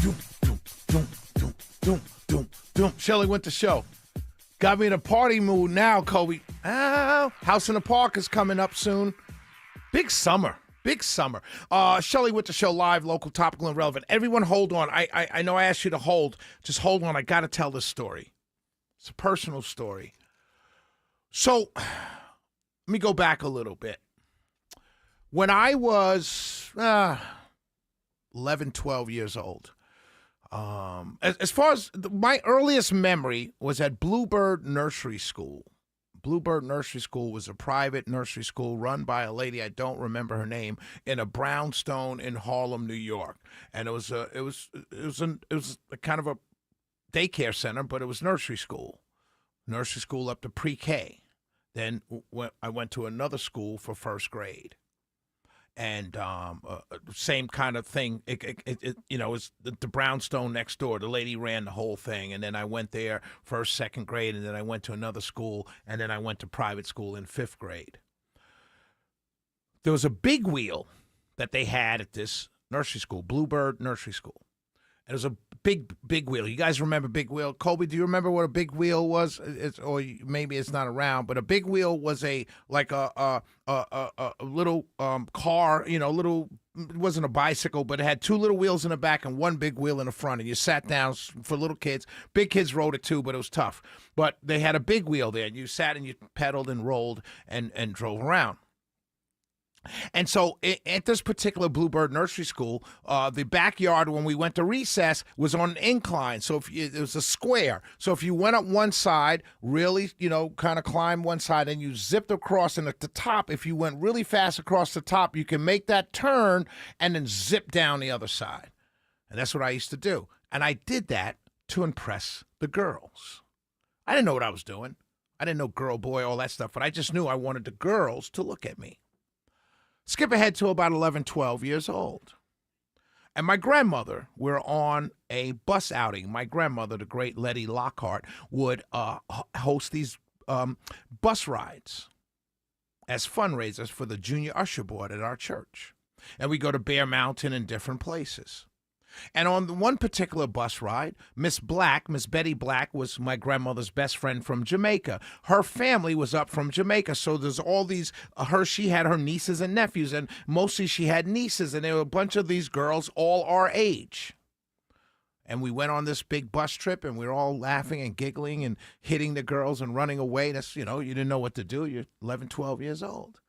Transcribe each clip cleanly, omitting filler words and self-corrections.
Doom, doom, doom, doom, doom, doom, doom. Shelley Winter Show. Got me in a party mood now, Kobe. House in the Park is coming up soon. Big summer. Big summer. Shelley Winter Show live, local, topical, and relevant. Everyone hold on. I know I asked you to hold. Just hold on. I got to tell this story. It's a personal story. So let me go back a little bit. When I was 11, 12 years old, as far as my earliest memory was at Bluebird Nursery School. Bluebird Nursery School was a private nursery school run by a lady, I don't remember her name, in a brownstone in Harlem, New York. And it was a kind of a daycare center, but it was nursery school up to pre-K. Then I went to another school for first grade. And same kind of thing. It was the brownstone next door. The lady ran the whole thing, and then I went there first, second grade, and then I went to another school, and then I went to private school in fifth grade. There was a big wheel that they had at this nursery school, Bluebird Nursery School. And it was a big wheel. You guys remember big wheel? Colby, do you remember what a big wheel was? Or maybe it's not around, but a big wheel was a little car, little. It wasn't a bicycle, but it had two little wheels in the back and one big wheel in the front. And you sat down for little kids. Big kids rode it too, but it was tough. But they had a big wheel there. And you sat and you pedaled and rolled and drove around. And so at this particular Bluebird Nursery School, the backyard when we went to recess was on an incline. So it was a square. So if you went up one side, really, kind of climbed one side and you zipped across, and at the top, if you went really fast across the top, you can make that turn and then zip down the other side. And that's what I used to do. And I did that to impress the girls. I didn't know what I was doing. I didn't know girl, boy, all that stuff, but I just knew I wanted the girls to look at me. Skip ahead to about 11, 12 years old. And my grandmother, we're on a bus outing. My grandmother, the great Letty Lockhart, would host these bus rides as fundraisers for the Junior Usher Board at our church. And we go to Bear Mountain and different places. And on one particular bus ride, Miss Betty Black, was my grandmother's best friend from Jamaica. Her family was up from Jamaica, so there's all these, she had her nieces and nephews, and mostly she had nieces, and there were a bunch of these girls all our age. And we went on this big bus trip, and we were all laughing and giggling and hitting the girls and running away. That's, you didn't know what to do. You're 11, 12 years old.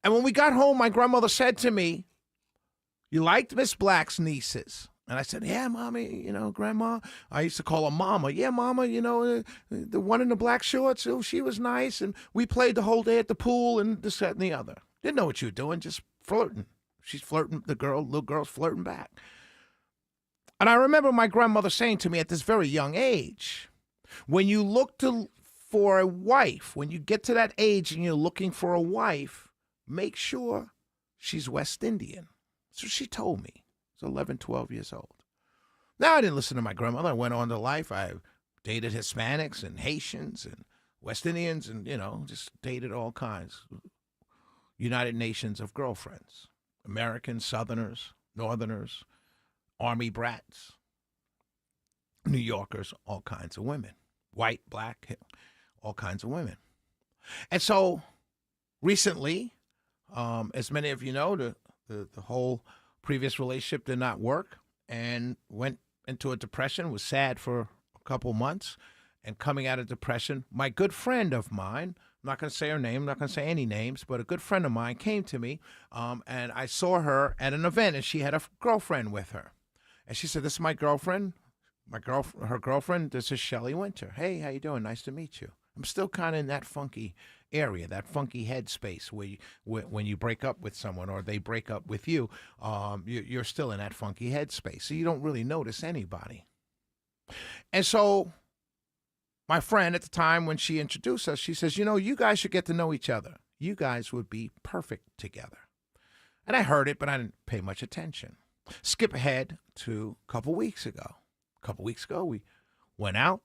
And when we got home, my grandmother said to me, "You liked Miss Black's nieces?" And I said, "Yeah, Mommy, Grandma." I used to call her Mama. "Yeah, Mama, the one in the black shorts, she was nice. And we played the whole day at the pool and this, that, and the other." Didn't know what you were doing, just flirting. She's flirting, little girl's flirting back. And I remember my grandmother saying to me at this very young age, when you look for a wife, when you get to that age and you're looking for a wife, make sure she's West Indian. So she told me. I was 11, 12 years old. Now, I didn't listen to my grandmother. I went on to life. I dated Hispanics and Haitians and West Indians and, just dated all kinds. United Nations of girlfriends. Americans, Southerners, Northerners, Army brats, New Yorkers, all kinds of women. White, black, all kinds of women. And so recently, as many of you know, the whole previous relationship did not work and went into a depression, was sad for a couple months. And coming out of depression, my good friend of mine, I'm not going to say her name, I'm not going to say any names, but a good friend of mine came to me, and I saw her at an event, and she had a girlfriend with her. And she said, "This is my girlfriend, her girlfriend, this is Shelley Winter. Hey, how you doing? Nice to meet you." I'm still kind of in that funky area, that funky headspace where when you break up with someone or they break up with you, you're still in that funky headspace. So you don't really notice anybody. And so my friend at the time, when she introduced us, she says, "You guys should get to know each other. You guys would be perfect together." And I heard it, but I didn't pay much attention. Skip ahead to a couple weeks ago. A couple weeks ago, we went out,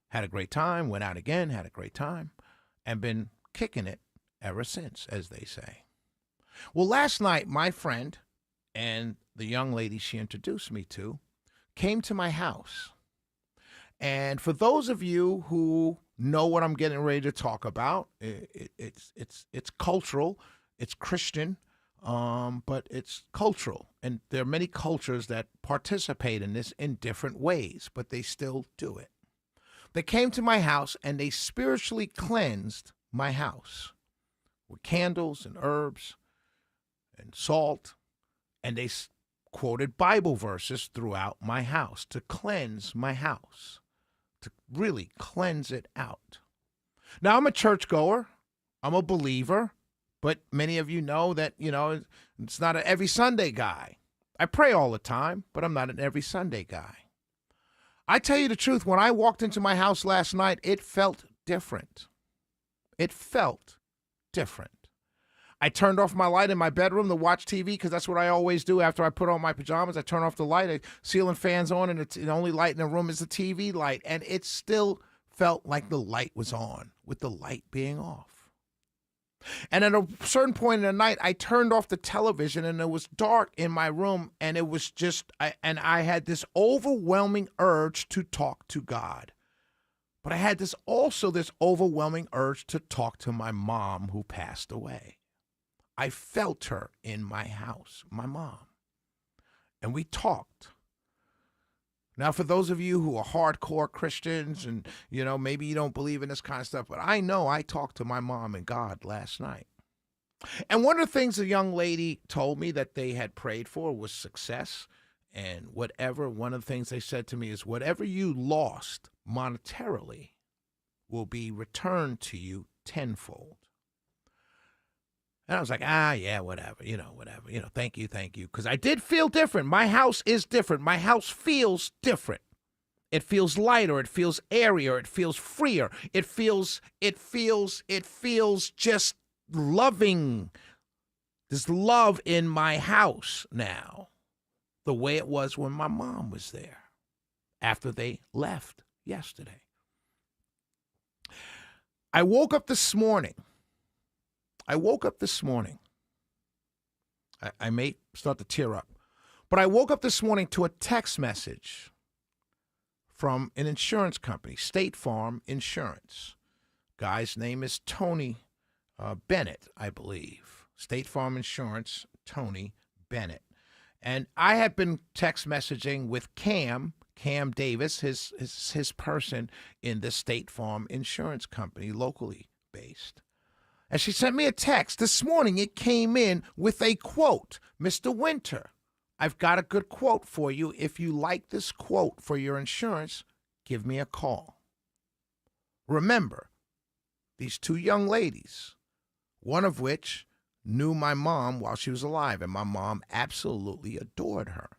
had a great time, went out again, had a great time, and been kicking it ever since, as they say. Well, last night, my friend and the young lady she introduced me to came to my house. And for those of you who know what I'm getting ready to talk about, it's cultural, it's Christian, but it's cultural. And there are many cultures that participate in this in different ways, but they still do it. They came to my house and they spiritually cleansed my house with candles and herbs and salt, and they quoted Bible verses throughout my house to cleanse my house, to really cleanse it out. Now, I'm a churchgoer, I'm a believer, but many of you know that, it's not an every Sunday guy. I pray all the time, but I'm not an every Sunday guy. I tell you the truth, when I walked into my house last night, it felt different. It felt different. I turned off my light in my bedroom to watch TV because that's what I always do after I put on my pajamas. I turn off the light, ceiling fan's on, and the only light in the room is the TV light. And it still felt like the light was on with the light being off. And at a certain point in the night, I turned off the television and it was dark in my room, and it was just, I had this overwhelming urge to talk to God. But I had this overwhelming urge to talk to my mom who passed away. I felt her in my house, my mom. And we talked. Now, for those of you who are hardcore Christians and, maybe you don't believe in this kind of stuff, but I know I talked to my mom and God last night. And one of the things the young lady told me that they had prayed for was success. And one of the things they said to me is, whatever you lost monetarily will be returned to you tenfold. And I was like, yeah, whatever, thank you. Because I did feel different. My house is different. My house feels different. It feels lighter. It feels airier. It feels freer. It feels just loving. There's love in my house now, the way it was when my mom was there after they left yesterday. I woke up this morning. I may start to tear up, but I woke up this morning to a text message from an insurance company, State Farm Insurance. Guy's name is Tony Bennett, I believe. State Farm Insurance, Tony Bennett. And I have been text messaging with Cam Davis, his person in the State Farm Insurance Company, locally based. And she sent me a text. This morning it came in with a quote. Mr. Winter, I've got a good quote for you. If you like this quote for your insurance, give me a call. Remember, these two young ladies, one of which knew my mom while she was alive, and my mom absolutely adored her,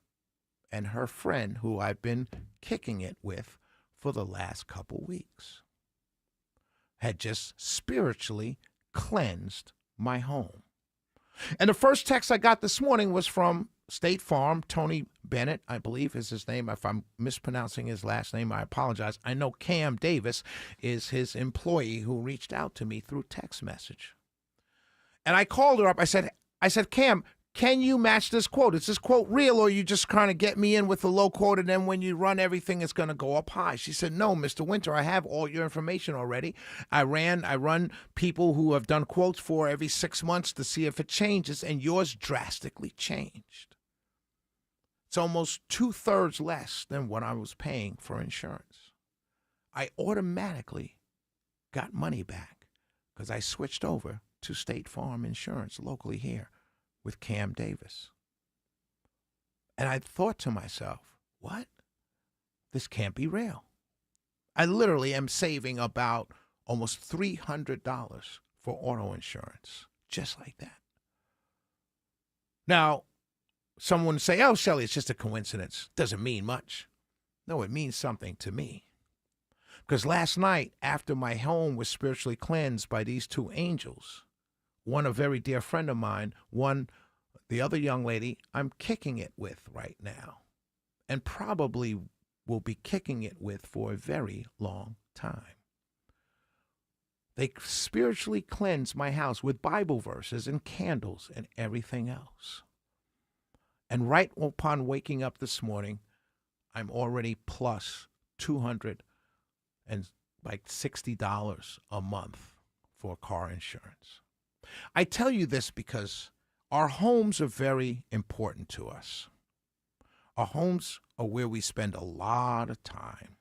and her friend who I've been kicking it with for the last couple weeks, had just spiritually cleansed my home. And the first text I got this morning was from State Farm. Tony Bennett, I believe is his name. If I'm mispronouncing his last name, I apologize. I know Cam Davis is his employee who reached out to me through text message. And I called her up. I said, Cam, can you match this quote? Is this quote real, or you just kind of get me in with the low quote, and then when you run everything, it's going to go up high? She said, no, Mr. Winter, I have all your information already. I run people who have done quotes for every 6 months to see if it changes, and yours drastically changed. It's almost 2/3 less than what I was paying for insurance. I automatically got money back because I switched over to State Farm Insurance locally here with Cam Davis. And I thought to myself, what? This can't be real. I literally am saving about almost $300 for auto insurance, just like that. Now, someone would say, oh, Shelley, it's just a coincidence. Doesn't mean much. No, it means something to me. Because last night, after my home was spiritually cleansed by these two angels, one a very dear friend of mine, one the other young lady I'm kicking it with right now, and probably will be kicking it with for a very long time. They spiritually cleansed my house with Bible verses and candles and everything else. And right upon waking up this morning, I'm already plus $260 a month for car insurance. I tell you this because our homes are very important to us. Our homes are where we spend a lot of time.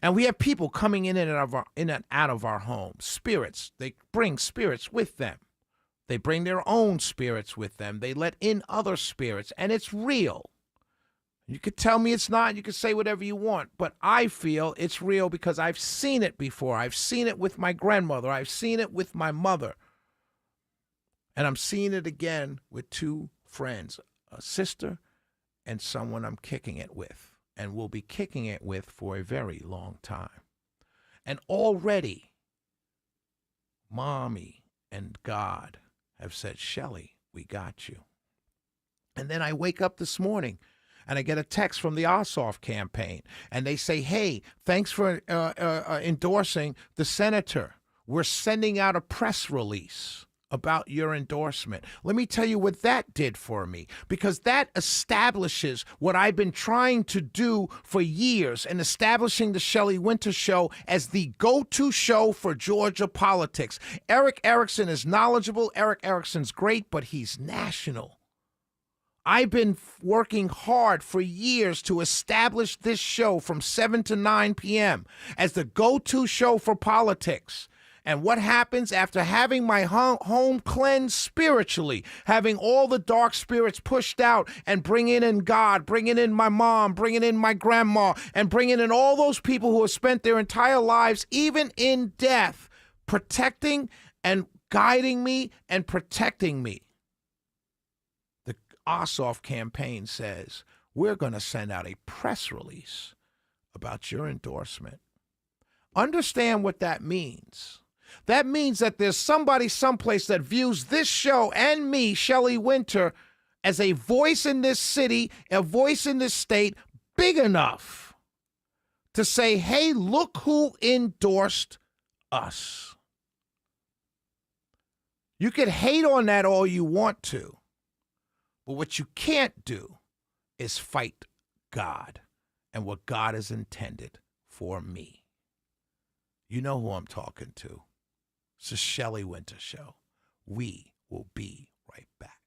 And we have people coming in and out of our homes. Spirits, they bring spirits with them. They bring their own spirits with them. They let in other spirits, and it's real. You could tell me it's not. You could say whatever you want, but I feel it's real because I've seen it before. I've seen it with my grandmother. I've seen it with my mother. And I'm seeing it again with two friends, a sister and someone I'm kicking it with, and will be kicking it with for a very long time. And already, Mommy and God have said, Shelly, we got you. And then I wake up this morning and I get a text from the Ossoff campaign, and they say, hey, thanks for endorsing the senator. We're sending out a press release about your endorsement. Let me tell you what that did for me, because that establishes what I've been trying to do for years and establishing the Shelley Winter Show as the go-to show for Georgia politics. Erick Erickson is knowledgeable. Erick Erickson's great, but he's national. I've been working hard for years to establish this show from 7 to 9 p.m. as the go-to show for politics. And what happens after having my home cleansed spiritually, having all the dark spirits pushed out and bringing in God, bringing in my mom, bringing in my grandma, and bringing in all those people who have spent their entire lives, even in death, protecting and guiding me and protecting me. The Ossoff campaign says, we're going to send out a press release about your endorsement. Understand what that means. That means that there's somebody someplace that views this show and me, Shelley Winter, as a voice in this city, a voice in this state, big enough to say, hey, look who endorsed us. You can hate on that all you want to, but what you can't do is fight God and what God has intended for me. You know who I'm talking to. It's the Shelley Winter Show. We will be right back.